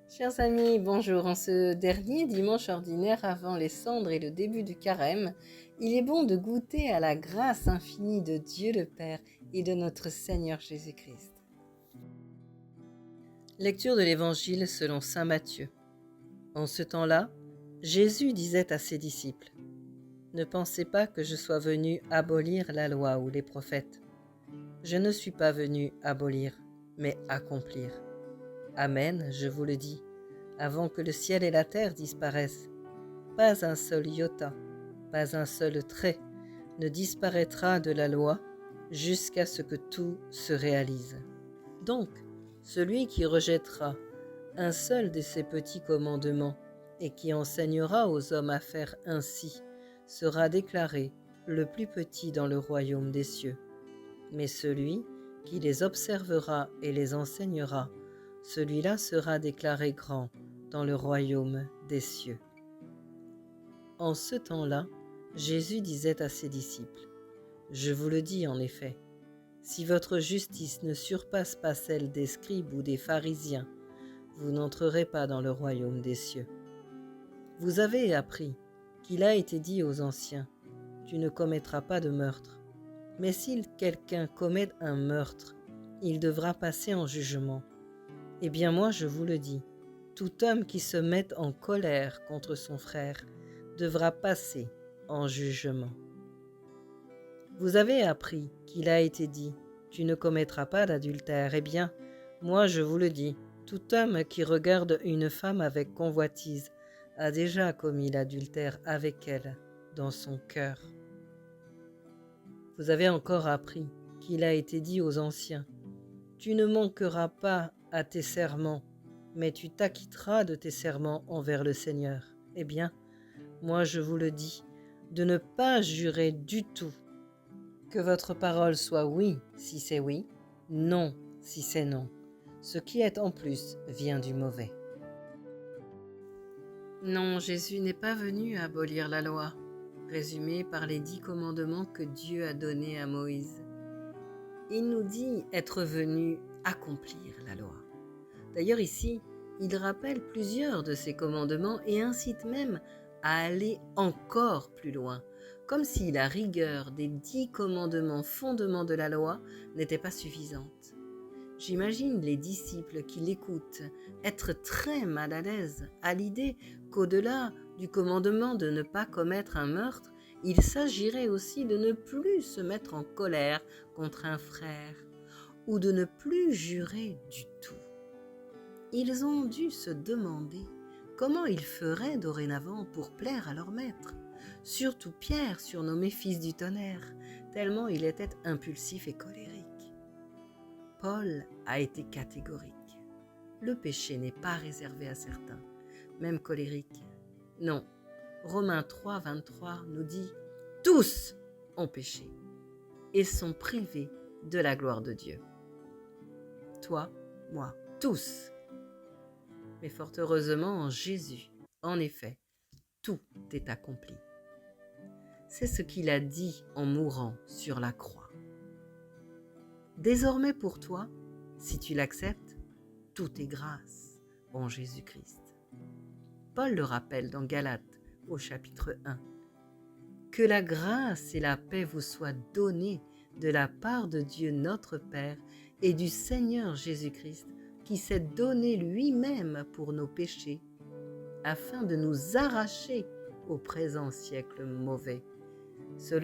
Chers amis, bonjour. En ce dernier dimanche ordinaire avant les cendres et le début du carême, il est bon de goûter à la grâce infinie de Dieu le Père et de notre Seigneur Jésus-Christ. Lecture de l'Évangile selon saint Matthieu. En ce temps-là, Jésus disait à ses disciples : « Ne pensez pas que je sois venu abolir la loi ou les prophètes. Je ne suis pas venu abolir, mais accomplir. Amen, je vous le dis. Avant que le ciel et la terre disparaissent, pas un seul iota, pas un seul trait ne disparaîtra de la loi jusqu'à ce que tout se réalise. Donc, celui qui rejettera un seul de ces petits commandements et qui enseignera aux hommes à faire ainsi sera déclaré le plus petit dans le royaume des cieux. Mais celui qui les observera et les enseignera, celui-là sera déclaré grand dans le royaume des cieux. » En ce temps-là, Jésus disait à ses disciples : « Je vous le dis en effet, si votre justice ne surpasse pas celle des scribes ou des pharisiens, vous n'entrerez pas dans le royaume des cieux. Vous avez appris qu'il a été dit aux anciens : tu ne commettras pas de meurtre. Mais si quelqu'un commet un meurtre, il devra passer en jugement. Eh bien moi je vous le dis, tout homme qui se met en colère contre son frère devra passer en jugement. Vous avez appris qu'il a été dit : tu ne commettras pas d'adultère. Eh bien, moi je vous le dis, tout homme qui regarde une femme avec convoitise a déjà commis l'adultère avec elle dans son cœur. Vous avez encore appris qu'il a été dit aux anciens : tu ne manqueras pas à tes serments, mais tu t'acquitteras de tes serments envers le Seigneur. Eh bien, moi je vous le dis, de ne pas jurer du tout, que votre parole soit oui si c'est oui, non si c'est non. Ce qui est en plus vient du mauvais. » Non, Jésus n'est pas venu abolir la loi, résumée par les 10 commandements que Dieu a donnés à Moïse. Il nous dit être venu accomplir la loi. D'ailleurs ici, il rappelle plusieurs de ces commandements et incite même à aller encore plus loin, comme si la rigueur des 10 commandements fondements de la loi n'était pas suffisante. J'imagine les disciples qui l'écoutent être très mal à l'aise à l'idée qu'au-delà du commandement de ne pas commettre un meurtre, il s'agirait aussi de ne plus se mettre en colère contre un frère ou de ne plus jurer du tout. Ils ont dû se demander comment ils feraient dorénavant pour plaire à leur maître, surtout Pierre, surnommé fils du tonnerre, tellement il était impulsif et colérique. Paul a été catégorique. Le péché n'est pas réservé à certains, même colériques. Non, Romains 3, 23 nous dit « Tous ont péché et sont privés de la gloire de Dieu. » Toi, moi, tous. Mais fort heureusement en Jésus, en effet, tout est accompli. C'est ce qu'il a dit en mourant sur la croix. Désormais pour toi, si tu l'acceptes, tout est grâce en Jésus-Christ. Paul le rappelle dans Galates au chapitre 1. Que la grâce et la paix vous soient données de la part de Dieu notre Père et du Seigneur Jésus-Christ, qui s'est donné lui-même pour nos péchés, afin de nous arracher au présent siècle mauvais, selon